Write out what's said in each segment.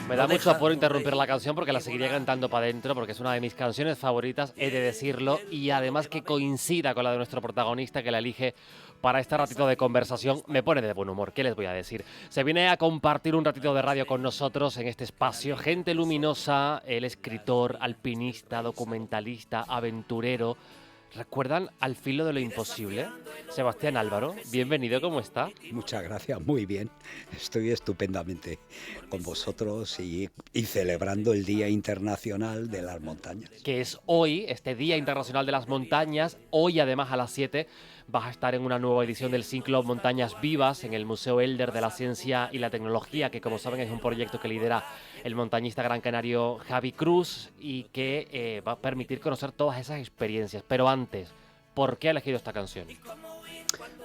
Me No da mucho deja apuro interrumpir la canción porque la seguiría cantando para adentro porque es una de mis canciones favoritas, he de decirlo, y además que coincida con la de nuestro protagonista que la elige para este ratito de conversación, me pone de buen humor, ¿qué les voy a decir? Se viene a compartir un ratito de radio con nosotros en este espacio, gente luminosa, el escritor, alpinista, documentalista, aventurero. ¿Recuerdan Al filo de lo imposible? Sebastián Álvaro, bienvenido, ¿cómo está? Muchas gracias, muy bien. Estoy estupendamente con vosotros y celebrando el Día Internacional de las Montañas. Que es hoy, este Día Internacional de las Montañas. Hoy, además, a las 7 vas a estar en una nueva edición del ciclo Montañas Vivas en el Museo Elder de la Ciencia y la Tecnología, que como saben es un proyecto que lidera el montañista gran canario Javi Cruz y que va a permitir conocer todas esas experiencias. Pero antes, ¿por qué ha elegido esta canción?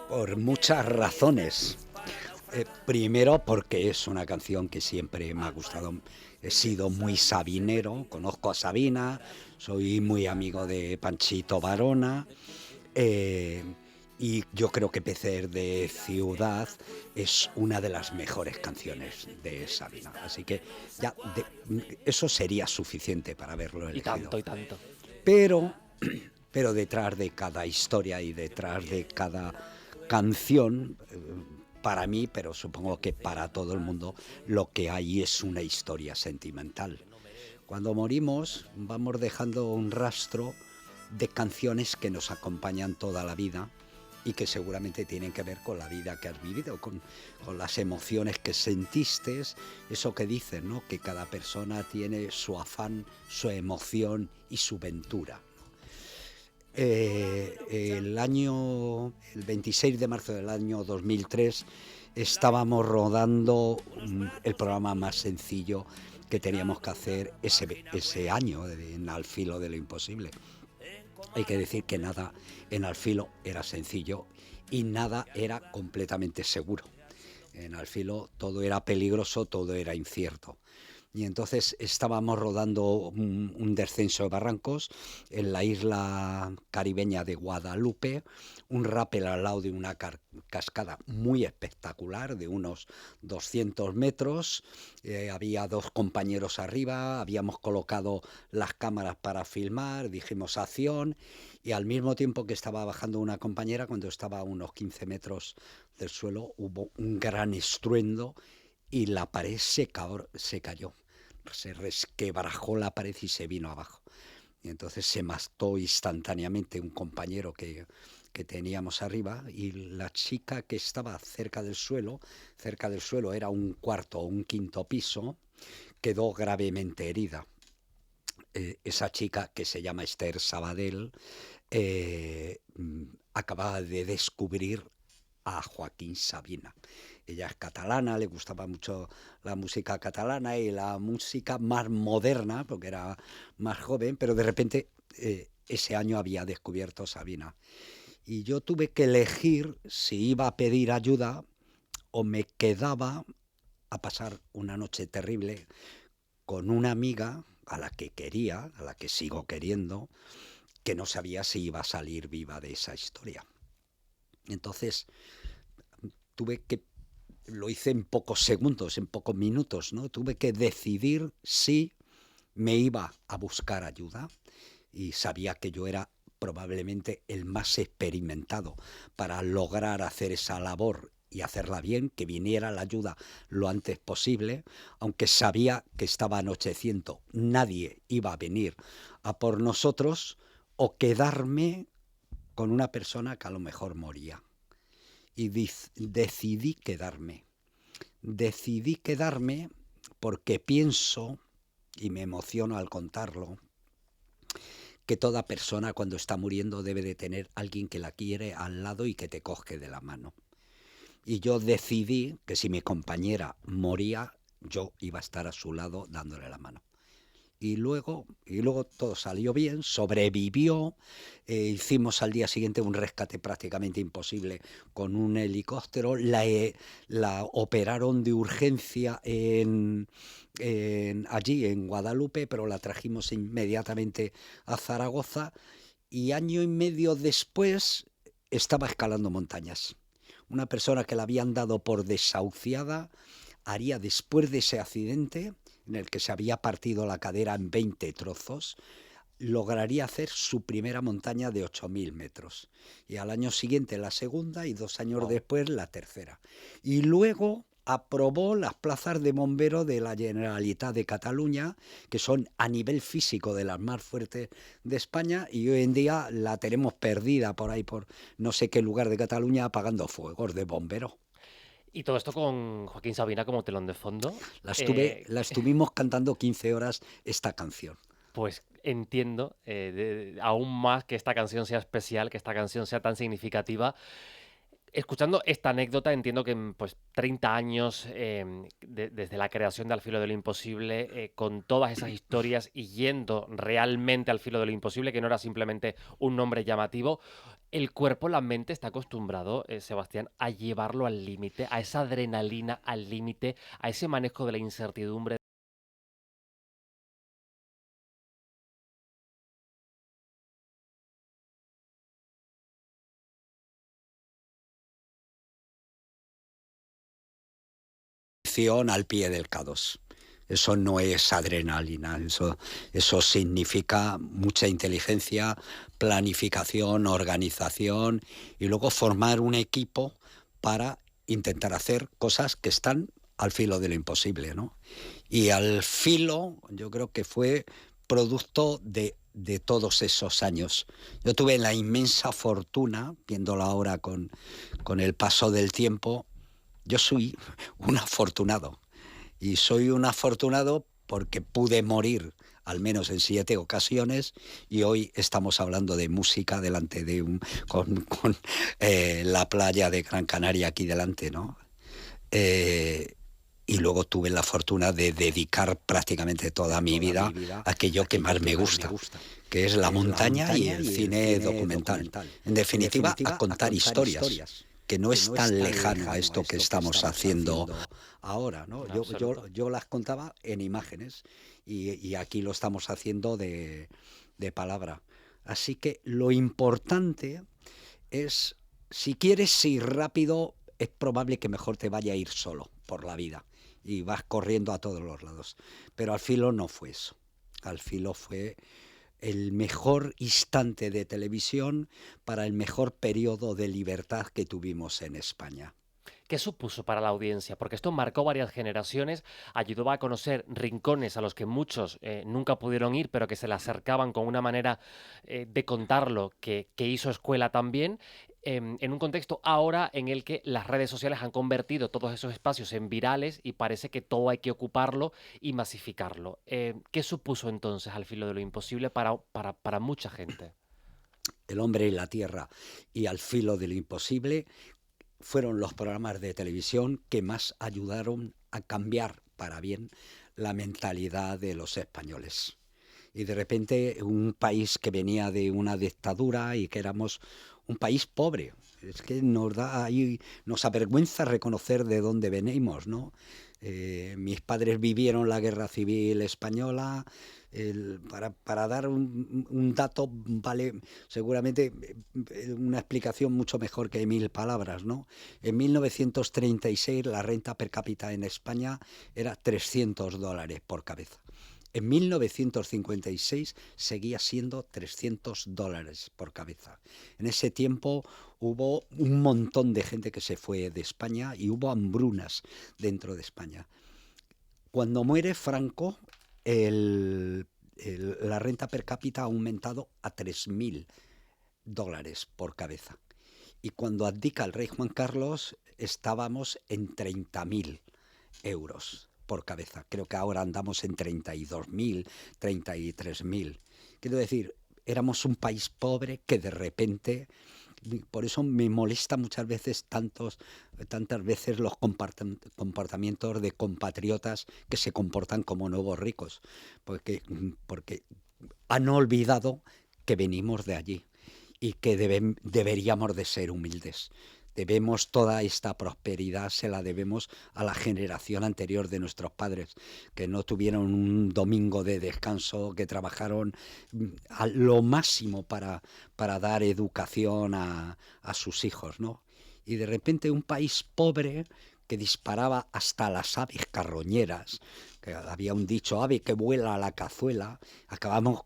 Por muchas razones. Primero porque es una canción que siempre me ha gustado. He sido muy sabinero, conozco a Sabina, soy muy amigo de Panchito Varona. eh, y yo creo que Pecer de Ciudad es una de las mejores canciones de Sabina. Así que ya eso sería suficiente para haberlo Y elegido. tanto, y tanto. Pero, pero detrás de cada historia y detrás de cada canción, para mí, pero supongo que para todo el mundo, lo que hay es una historia sentimental. Cuando morimos vamos dejando un rastro de canciones que nos acompañan toda la vida y que seguramente tienen que ver con la vida que has vivido, con las emociones que sentiste, eso que dicen, ¿no? Que cada persona tiene su afán, su emoción y su ventura. El 26 de marzo del año 2003 estábamos rodando el programa más sencillo que teníamos que hacer ese año en Al filo de lo imposible. Hay que decir que nada en Al filo era sencillo y nada era completamente seguro. En Al filo todo era peligroso, todo era incierto. Y entonces estábamos rodando un descenso de barrancos en la isla caribeña de Guadalupe, un rappel al lado de una cascada muy espectacular de unos 200 metros. Había dos compañeros arriba, habíamos colocado las cámaras para filmar, dijimos acción, y al mismo tiempo que estaba bajando una compañera, cuando estaba a unos 15 metros del suelo, hubo un gran estruendo y la pared se cayó, se resquebrajó la pared y se vino abajo. Y entonces se mató instantáneamente un compañero que teníamos arriba, y la chica que estaba cerca del suelo era un cuarto o un quinto piso, quedó gravemente herida. Esa chica, que se llama Esther Sabadell, acababa de descubrir a Joaquín Sabina. Ella es catalana, le gustaba mucho la música catalana y la música más moderna, porque era más joven, pero de repente ese año había descubierto Sabina. Y yo tuve que elegir si iba a pedir ayuda o me quedaba a pasar una noche terrible con una amiga a la que quería, a la que sigo queriendo, que no sabía si iba a salir viva de esa historia. Entonces tuve que, lo hice en pocos segundos, en pocos minutos, ¿no? Tuve que decidir si me iba a buscar ayuda, y sabía que yo era probablemente el más experimentado para lograr hacer esa labor y hacerla bien, que viniera la ayuda lo antes posible, aunque sabía que estaba anocheciendo, nadie iba a venir a por nosotros, o quedarme con una persona que a lo mejor moría. Y decidí quedarme. Decidí quedarme porque pienso, y me emociono al contarlo, que toda persona cuando está muriendo debe de tener alguien que la quiere al lado y que te coge de la mano. Y yo decidí que si mi compañera moría, yo iba a estar a su lado dándole la mano. Y luego todo salió bien, sobrevivió. Hicimos al día siguiente un rescate prácticamente imposible con un helicóptero. La operaron de urgencia allí en Guadalupe, pero la trajimos inmediatamente a Zaragoza, y año y medio después estaba escalando montañas. Una persona que la habían dado por desahuciada haría, después de ese accidente, en el que se había partido la cadera en 20 trozos, lograría hacer su primera montaña de 8.000 metros. Y al año siguiente la segunda y 2 años Wow. después la tercera. Y luego aprobó las plazas de bombero de la Generalitat de Cataluña, que son a nivel físico de las más fuertes de España, y hoy en día la tenemos perdida por ahí, por no sé qué lugar de Cataluña, apagando fuegos de bomberos. Y todo esto con Joaquín Sabina como telón de fondo. Eh, La estuvimos cantando 15 horas esta canción. Pues entiendo aún más que esta canción sea especial, que esta canción sea tan significativa. Escuchando esta anécdota, entiendo que en pues, 30 años desde la creación de Al filo de lo imposible, con todas esas historias y yendo realmente al filo de lo imposible, que no era simplemente un nombre llamativo, el cuerpo, la mente está acostumbrado, Sebastián, a llevarlo al límite, a esa adrenalina al límite, a ese manejo de la incertidumbre. Al pie del K2. Eso no es adrenalina, eso significa mucha inteligencia, planificación, organización y luego formar un equipo para intentar hacer cosas que están al filo de lo imposible, ¿no? Y al filo yo creo que fue producto de todos esos años. Yo tuve la inmensa fortuna, viéndolo ahora con el paso del tiempo, yo soy un afortunado. Y soy un afortunado porque pude morir al menos en 7 ocasiones y hoy estamos hablando de música delante de con la playa de Gran Canaria aquí delante, ¿no? Y luego tuve la fortuna de dedicar prácticamente toda mi vida a aquello que más me gusta, que es la montaña y el cine documental. En definitiva, a contar historias, que no es tan lejano a esto que estamos haciendo ahora, ¿no? En absoluto. Yo las contaba en imágenes y aquí lo estamos haciendo de palabra. Así que lo importante es, si quieres ir rápido, es probable que mejor te vaya a ir solo por la vida y vas corriendo a todos los lados. Pero al filo no fue eso. Al filo fue el mejor instante de televisión para el mejor periodo de libertad que tuvimos en España. ¿Qué supuso para la audiencia? Porque esto marcó varias generaciones, ayudó a conocer rincones a los que muchos nunca pudieron ir, pero que se le acercaban con una manera de contarlo que hizo escuela también, en un contexto ahora en el que las redes sociales han convertido todos esos espacios en virales y parece que todo hay que ocuparlo y masificarlo. ¿Qué supuso entonces Al filo de lo imposible para mucha gente? El hombre y la tierra y Al filo de lo imposible fueron los programas de televisión que más ayudaron a cambiar para bien la mentalidad de los españoles. Y de repente un país que venía de una dictadura y que éramos un país pobre. Es que nos avergüenza reconocer de dónde venimos, ¿no? Mis padres vivieron la Guerra Civil Española. Para dar un dato vale seguramente una explicación mucho mejor que 1.000 palabras, ¿no? En 1936 la renta per cápita en España era $300 por cabeza. En 1956 seguía siendo $300 por cabeza. En ese tiempo hubo un montón de gente que se fue de España y hubo hambrunas dentro de España. Cuando muere Franco, la renta per cápita ha aumentado a $3.000 por cabeza. Y cuando abdica el rey Juan Carlos, estábamos en 30.000 euros por cabeza. Creo que ahora andamos en 32.000, 33.000. Quiero decir, éramos un país pobre que de repente, por eso me molesta muchas veces tantas veces los comportamientos de compatriotas que se comportan como nuevos ricos, porque han olvidado que venimos de allí y que deberíamos de ser humildes. Debemos toda esta prosperidad, se la debemos a la generación anterior de nuestros padres, que no tuvieron un domingo de descanso, que trabajaron a lo máximo para dar educación a sus hijos, ¿no? Y de repente un país pobre que disparaba hasta las aves carroñeras, que había un dicho, ave que vuela a la cazuela, acabamos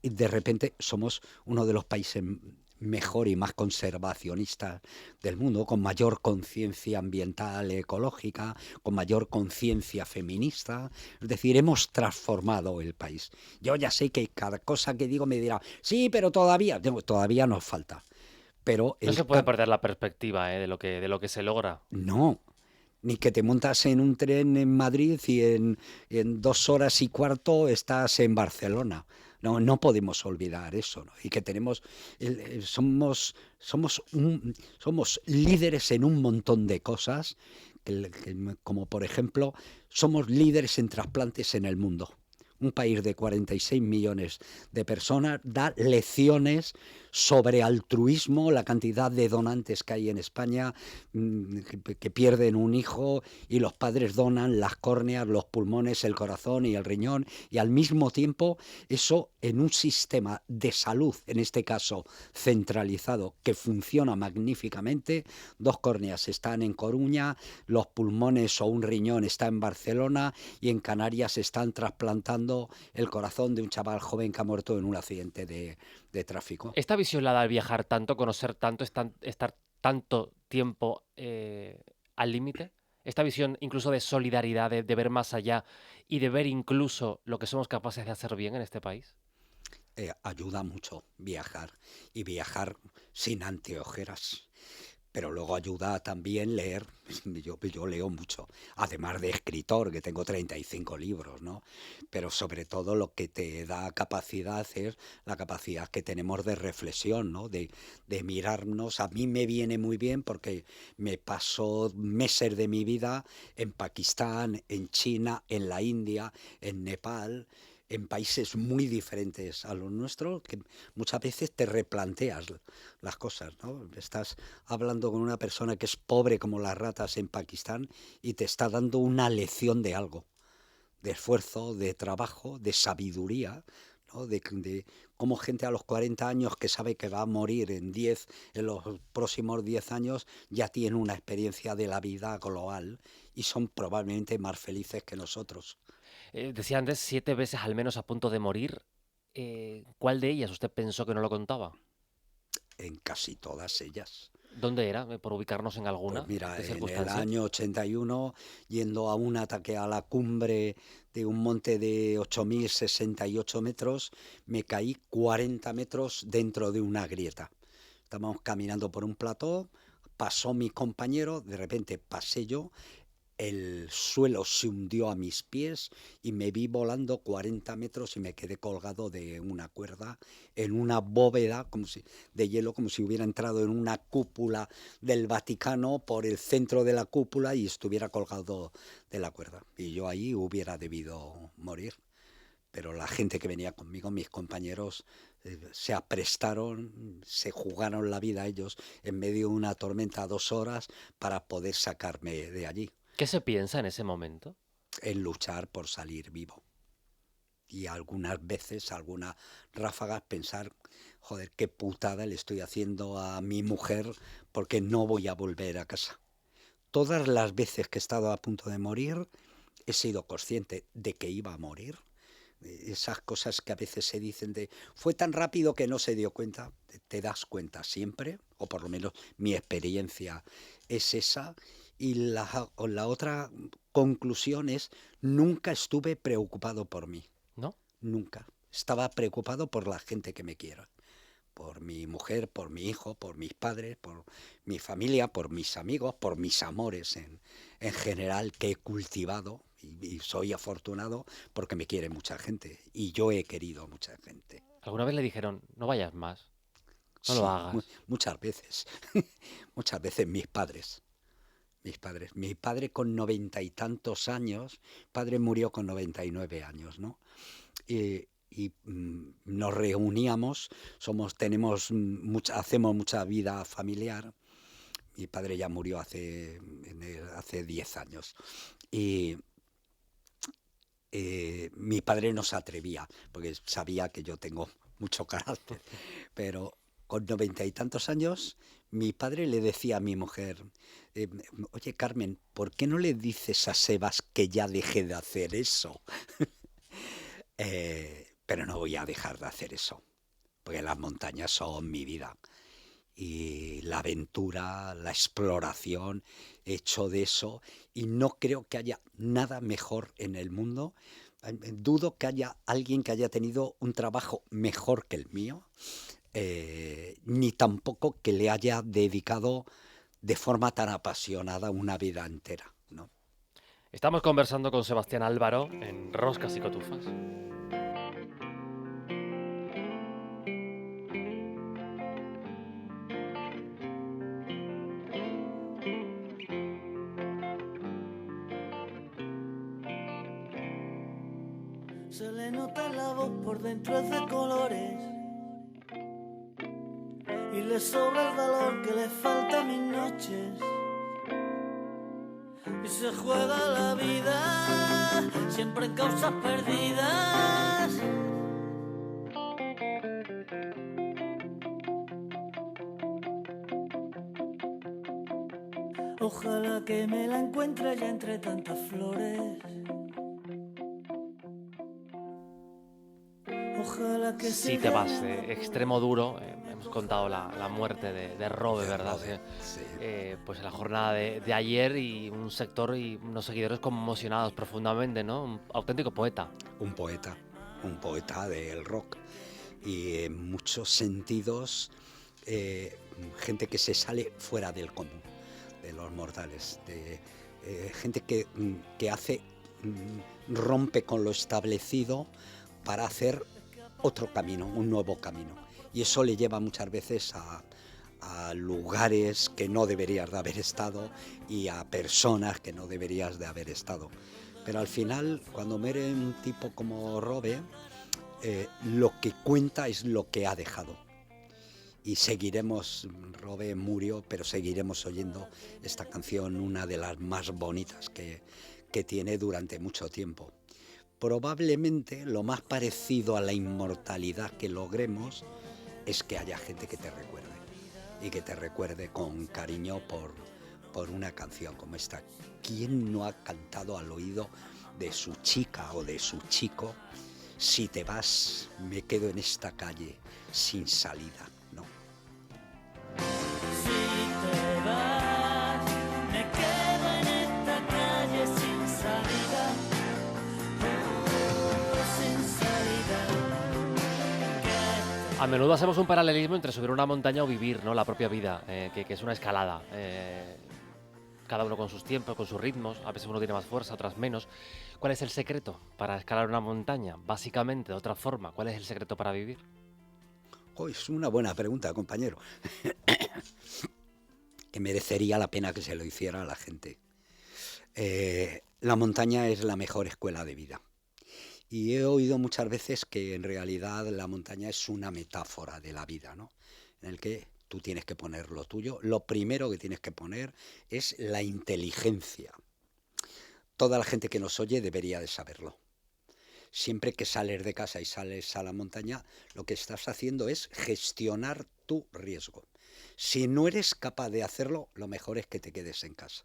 y de repente somos uno de los países mejor y más conservacionistas del mundo, con mayor conciencia ambiental, ecológica, con mayor conciencia feminista. Es decir, hemos transformado el país. Yo ya sé que cada cosa que digo me dirá, sí, pero todavía nos falta. Pero No se el puede cap perder la perspectiva, de lo que se logra. no, ni que te montas en un tren en Madrid y en 2 horas y cuarto estás en Barcelona. No, no podemos olvidar eso, ¿no? Y que tenemos, somos líderes en un montón de cosas, como por ejemplo, somos líderes en trasplantes en el mundo. Un país de 46 millones de personas da lecciones sobre altruismo, la cantidad de donantes que hay en España, que pierden un hijo y los padres donan las córneas, los pulmones, el corazón y el riñón, y al mismo tiempo eso en un sistema de salud, en este caso centralizado, que funciona magníficamente. 2 córneas están en Coruña, los pulmones o un riñón está en Barcelona, y en Canarias están trasplantando el corazón de un chaval joven que ha muerto en un accidente de tráfico. Esta visión la da el viajar tanto, conocer tanto, estar tanto tiempo al límite. Esta visión incluso de solidaridad, de ver más allá y de ver incluso lo que somos capaces de hacer bien en este país. Ayuda mucho viajar, y viajar sin anteojeras. Pero luego ayuda también leer. Yo leo mucho, además de escritor, que tengo 35 libros, ¿no? Pero sobre todo lo que te da capacidad es la capacidad que tenemos de reflexión, ¿no? De mirarnos. A mí me viene muy bien porque me paso meses de mi vida en Pakistán, en China, en la India, en Nepal, en países muy diferentes a los nuestros, que muchas veces te replanteas las cosas, ¿no? Estás hablando con una persona que es pobre como las ratas en Pakistán y te está dando una lección de algo, de esfuerzo, de trabajo, de sabiduría, ¿no? De cómo gente a los 40 años que sabe que va a morir en los próximos 10 años, ya tiene una experiencia de la vida global y son probablemente más felices que nosotros. Decía antes, 7 veces al menos a punto de morir. ¿Cuál de ellas usted pensó que no lo contaba? En casi todas ellas. ¿Dónde era? Por ubicarnos en Pues alguna. mira, ¿Qué en el circunstancia? año 81, yendo a un ataque a la cumbre de un monte de 8.068 metros, me caí 40 metros dentro de una grieta. Estábamos caminando por un plató, pasó mi compañero, de repente pasé yo, el suelo se hundió a mis pies y me vi volando 40 metros y me quedé colgado de una cuerda en una bóveda de hielo, como si hubiera entrado en una cúpula del Vaticano por el centro de la cúpula y estuviera colgado de la cuerda. Y yo ahí hubiera debido morir. Pero la gente que venía conmigo, mis compañeros, se aprestaron, se jugaron la vida ellos en medio de una tormenta 2 horas para poder sacarme de allí, ¿Qué se piensa en ese momento? en luchar por salir vivo. Y algunas veces, algunas ráfagas, pensar, joder, qué putada le estoy haciendo a mi mujer porque no voy a volver a casa. Todas las veces que he estado a punto de morir, he sido consciente de que iba a morir. Esas cosas que a veces se dicen de fue tan rápido que no se dio cuenta, te das cuenta siempre, o por lo menos mi experiencia es esa. Y la otra conclusión es, nunca estuve preocupado por mí, ¿No? nunca. Estaba preocupado por la gente que me quiera, por mi mujer, por mi hijo, por mis padres, por mi familia, por mis amigos, por mis amores en general que he cultivado, y soy afortunado porque me quiere mucha gente y yo he querido a mucha gente. ¿Alguna vez le dijeron, no vayas más, no lo Sí, hagas? muchas veces, muchas veces mi padre con 90 y tantos años, padre murió con 99 años, ¿no? Nos reuníamos, hacemos mucha vida familiar. Mi padre ya murió hace 10 años. Y mi padre no se atrevía, porque sabía que yo tengo mucho carácter. Pero con 90 y tantos años, Mi padre le decía a mi mujer, eh, oye Carmen, ¿por qué no le dices a Sebas que ya deje de hacer eso? Pero no voy a dejar de hacer eso, porque las montañas son mi vida. Y la aventura, la exploración, he hecho de eso y no creo que haya nada mejor en el mundo. Dudo que haya alguien que haya tenido un trabajo mejor que el mío, ni tampoco que le haya dedicado de forma tan apasionada una vida entera, ¿no? Estamos conversando con Sebastián Álvaro en Roscas y Cotufas. Se le nota la voz, por dentro es de colores y le sobra el valor que le falta a mis noches. Y se juega la vida siempre en causas perdidas. Ojalá que me la encuentre ya entre tantas flores. Ojalá que Si te vas de extremo duro, hemos contado la muerte de Robe, ¿verdad? Robert, sí. Pues en la jornada de ayer y un sector y unos seguidores conmocionados profundamente, ¿no? Un auténtico poeta. Un poeta del rock y en muchos sentidos gente que se sale fuera del común, de los mortales, de gente que hace, rompe con lo establecido para hacer otro camino, un nuevo camino. Y eso le lleva muchas veces a lugares que no deberías de haber estado y a personas que no deberías de haber estado. Pero al final, cuando muere un tipo como Robe, lo que cuenta es lo que ha dejado. Y seguiremos, Robe murió, pero seguiremos oyendo esta canción, una de las más bonitas que tiene durante mucho tiempo. Probablemente lo más parecido a la inmortalidad que logremos es que haya gente que te recuerde y que te recuerde con cariño por una canción como esta. ¿Quién no ha cantado al oído de su chica o de su chico? Si te vas, me quedo en esta calle sin salida, ¿no? Si te vas, me quedo en esta calle sin salida. Sin salida. A menudo hacemos un paralelismo entre subir una montaña o vivir, ¿no? La propia vida, que es una escalada. Cada uno con sus tiempos, con sus ritmos. A veces uno tiene más fuerza, otras menos. ¿Cuál es el secreto para escalar una montaña? Básicamente, de otra forma, ¿cuál es el secreto para vivir? Oh, es una buena pregunta, compañero, que merecería la pena que se lo hiciera a la gente. La montaña es la mejor escuela de vida. Y he oído muchas veces que en realidad la montaña es una metáfora de la vida, ¿no? En el que tú tienes que poner lo tuyo. Lo primero que tienes que poner es la inteligencia. Toda la gente que nos oye debería de saberlo. Siempre que sales de casa y sales a la montaña, lo que estás haciendo es gestionar tu riesgo. Si no eres capaz de hacerlo, lo mejor es que te quedes en casa.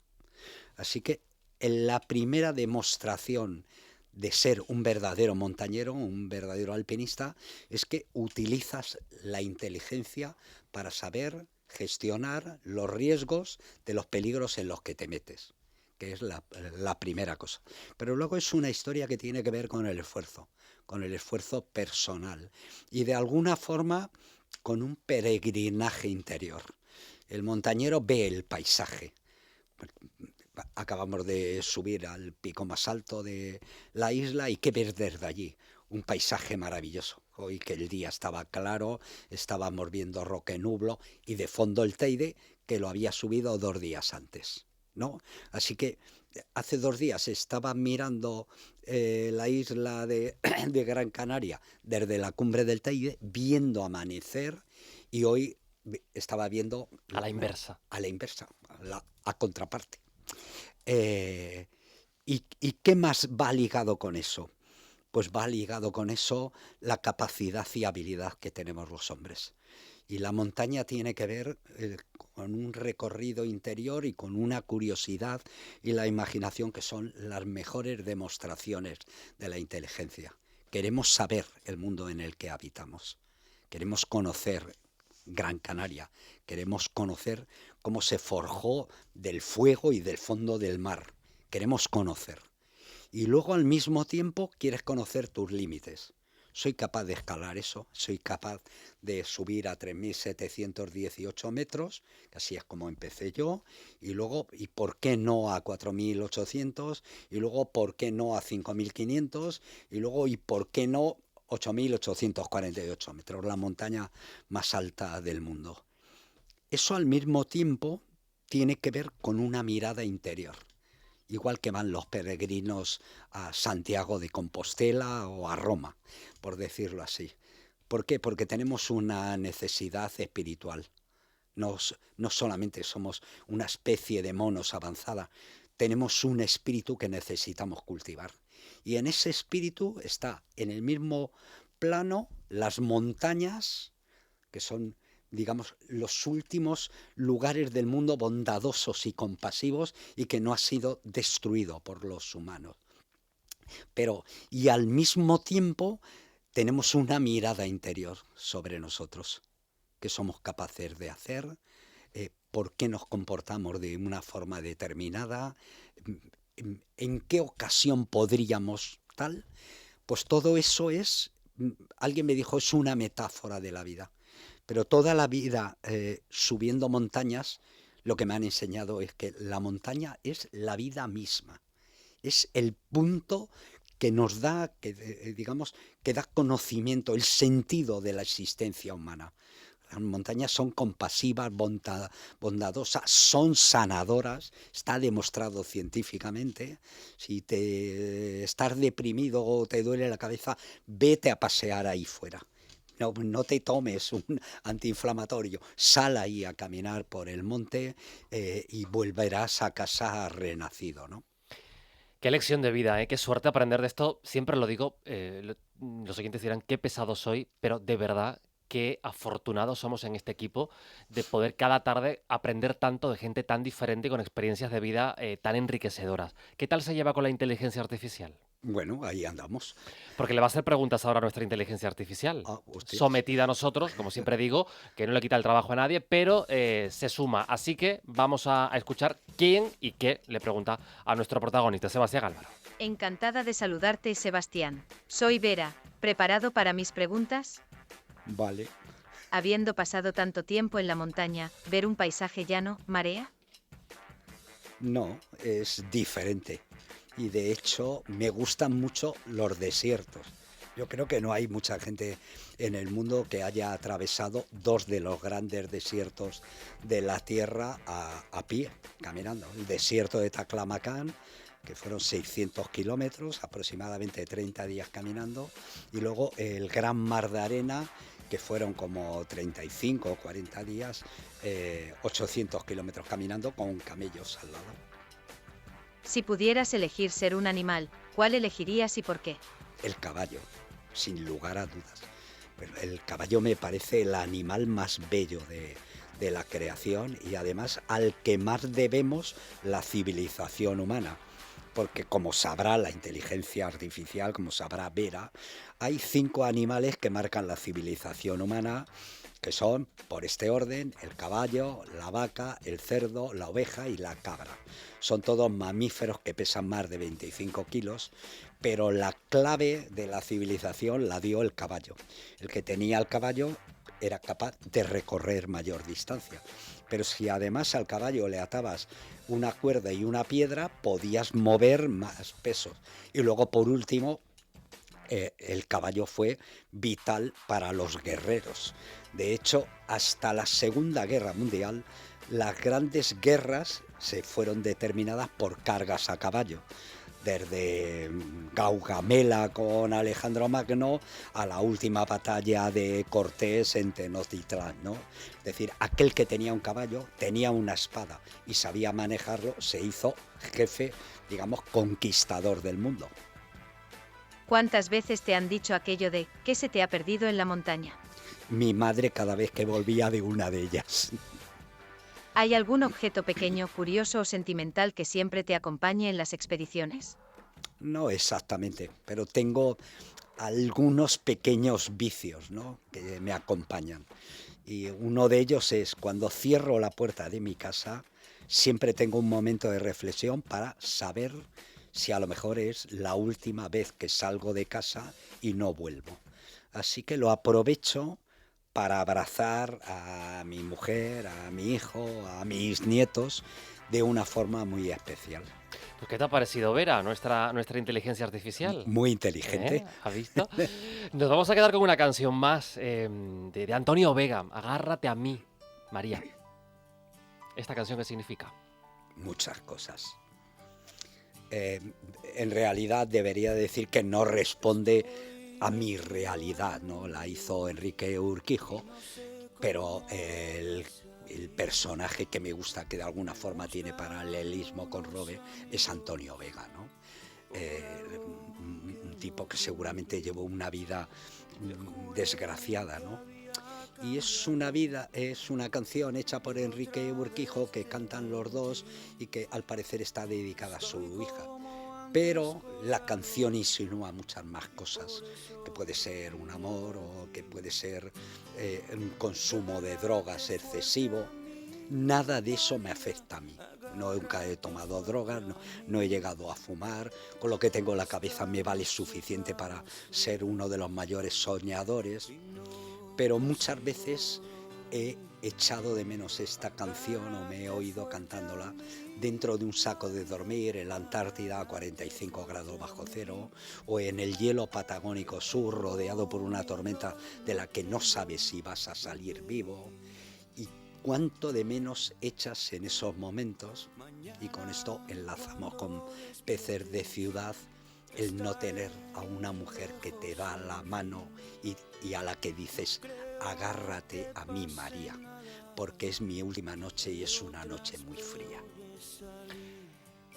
Así que en la primera demostración de ser un verdadero montañero, un verdadero alpinista, es que utilizas la inteligencia para saber gestionar los riesgos de los peligros en los que te metes, que es la primera cosa. Pero luego es una historia que tiene que ver con el esfuerzo personal y de alguna forma con un peregrinaje interior. El montañero ve el paisaje. Acabamos de subir al pico más alto de la isla y ¿qué ves desde allí? Un paisaje maravilloso. Hoy que el día estaba claro, estábamos viendo Roque Nublo y de fondo el Teide, que lo había subido 2 días antes, ¿no? Así que hace 2 días estaba mirando la isla de Gran Canaria desde la cumbre del Teide, viendo amanecer, y hoy estaba viendo A la inversa. a contraparte. ¿Y qué más va ligado con eso? Pues va ligado con eso la capacidad y habilidad que tenemos los hombres. Y la montaña tiene que ver con un recorrido interior y con una curiosidad y la imaginación que son las mejores demostraciones de la inteligencia. Queremos saber el mundo en el que habitamos. Queremos conocer Gran Canaria. Queremos conocer cómo se forjó del fuego y del fondo del mar. Queremos conocer. Y luego al mismo tiempo quieres conocer tus límites. Soy capaz de escalar eso, soy capaz de subir a 3.718 metros, que así es como empecé yo, y luego, ¿y por qué no a 4.800? Y luego, ¿por qué no a 5.500? Y luego, ¿y por qué no 8.848 metros, la montaña más alta del mundo? Eso al mismo tiempo tiene que ver con una mirada interior. Igual que van los peregrinos a Santiago de Compostela o a Roma, por decirlo así. ¿Por qué? Porque tenemos una necesidad espiritual. No solamente somos una especie de monos avanzada, tenemos un espíritu que necesitamos cultivar. Y en ese espíritu está en el mismo plano las montañas, que son, digamos, los últimos lugares del mundo bondadosos y compasivos y que no ha sido destruido por los humanos. Pero, y al mismo tiempo, tenemos una mirada interior sobre nosotros, qué somos capaces de hacer, por qué nos comportamos de una forma determinada, en qué ocasión podríamos tal. Pues todo eso es, alguien me dijo, es una metáfora de la vida. Pero toda la vida subiendo montañas, lo que me han enseñado es que la montaña es la vida misma. Es el punto que nos da, digamos, que da conocimiento, el sentido de la existencia humana. Las montañas son compasivas, bondadosas, son sanadoras, está demostrado científicamente. Si estás deprimido o te duele la cabeza, vete a pasear ahí fuera. No te tomes un antiinflamatorio, sal ahí a caminar por el monte y volverás a casa renacido, ¿no? Qué lección de vida, ¿eh? Qué suerte aprender de esto. Siempre lo digo, los oyentes dirán qué pesado soy, pero de verdad qué afortunados somos en este equipo de poder cada tarde aprender tanto de gente tan diferente y con experiencias de vida tan enriquecedoras. ¿Qué tal se lleva con la inteligencia artificial? Bueno, ahí andamos. Porque le va a hacer preguntas ahora a nuestra inteligencia artificial. Hostia. Sometida a nosotros, como siempre digo, que no le quita el trabajo a nadie, pero se suma. Así que vamos a escuchar quién y qué le pregunta a nuestro protagonista, Sebastián Álvaro. Encantada de saludarte, Sebastián. Soy Vera. ¿Preparado para mis preguntas? Vale. Habiendo pasado tanto tiempo en la montaña, ¿ver un paisaje llano marea? No, es diferente. Y de hecho me gustan mucho los desiertos. Yo creo que no hay mucha gente en el mundo que haya atravesado dos de los grandes desiertos de la Tierra a pie, caminando. El desierto de Taklamakan, que fueron 600 kilómetros, aproximadamente 30 días caminando, y luego el Gran Mar de Arena, que fueron como 35 o 40 días, 800 kilómetros caminando con camellos al lado. Si pudieras elegir ser un animal, ¿cuál elegirías y por qué? El caballo, sin lugar a dudas. Pero el caballo me parece el animal más bello de la creación y además al que más debemos la civilización humana. Porque como sabrá la inteligencia artificial, como sabrá Vera, hay 5 animales que marcan la civilización humana, que son, por este orden, el caballo, la vaca, el cerdo, la oveja y la cabra. Son todos mamíferos que pesan más de 25 kilos, pero la clave de la civilización la dio el caballo. El que tenía el caballo era capaz de recorrer mayor distancia. Pero si además al caballo le atabas una cuerda y una piedra, podías mover más pesos. Y luego, por último, el caballo fue vital para los guerreros. De hecho, hasta la Segunda Guerra Mundial, las grandes guerras se fueron determinadas por cargas a caballo. Desde Gaugamela con Alejandro Magno a la última batalla de Cortés en Tenochtitlán, ¿no? Es decir, aquel que tenía un caballo tenía una espada y sabía manejarlo, se hizo jefe, digamos, conquistador del mundo. ¿Cuántas veces te han dicho aquello de ¿qué se te ha perdido en la montaña? mi madre cada vez que volvía de una de ellas. ¿Hay algún objeto pequeño, curioso o sentimental que siempre te acompañe en las expediciones? No exactamente, pero tengo algunos pequeños vicios, ¿no?, que me acompañan. Y uno de ellos es cuando cierro la puerta de mi casa, siempre tengo un momento de reflexión para saber si a lo mejor es la última vez que salgo de casa y no vuelvo. Así que lo aprovecho para abrazar a mi mujer, a mi hijo, a mis nietos de una forma muy especial. Pues, ¿qué te ha parecido, Vera, nuestra inteligencia artificial? Muy inteligente. ¿Has visto? Nos vamos a quedar con una canción más de Antonio Vega, Agárrate a mí, María. ¿Esta canción qué significa? Muchas cosas. En realidad debería decir que no responde a mi realidad, ¿no? La hizo Enrique Urquijo, pero el personaje que me gusta, que de alguna forma tiene paralelismo con Robe, es Antonio Vega, ¿no? Un tipo que seguramente llevó una vida desgraciada, ¿no? Y es una canción hecha por Enrique Urquijo que cantan los dos y que al parecer está dedicada a su hija. Pero la canción insinúa muchas más cosas, que puede ser un amor o que puede ser un consumo de drogas excesivo. Nada de eso me afecta a mí. Nunca he tomado drogas, no he llegado a fumar, con lo que tengo en la cabeza me vale suficiente para ser uno de los mayores soñadores. Pero muchas veces he echado de menos esta canción o me he oído cantándola dentro de un saco de dormir en la Antártida a 45 grados bajo cero o en el hielo patagónico sur rodeado por una tormenta de la que no sabes si vas a salir vivo. Y cuánto de menos echas en esos momentos, y con esto enlazamos con Peces de Ciudad, el no tener a una mujer que te da la mano y a la que dices, agárrate a mí, María, porque es mi última noche y es una noche muy fría.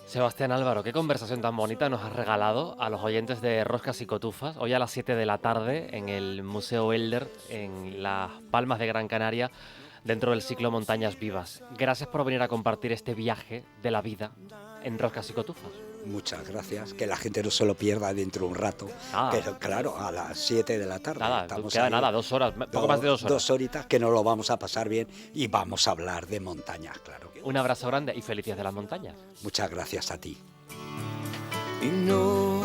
Sebastián Álvaro, qué conversación tan bonita nos has regalado a los oyentes de Roscas y Cotufas, hoy a las 7 de la tarde en el Museo Elder, en Las Palmas de Gran Canaria, dentro del ciclo Montañas Vivas. Gracias por venir a compartir este viaje de la vida en Roscas y Cotufas. Muchas gracias, que la gente no se lo pierda dentro de un rato, pero claro, a las 7 de la tarde. Nada, estamos queda ahí, nada, 2 horas, poco más de 2 horas. 2 horitas que nos lo vamos a pasar bien y vamos a hablar de montañas, claro. Un abrazo grande y felices de las montañas. Muchas gracias a ti. Y no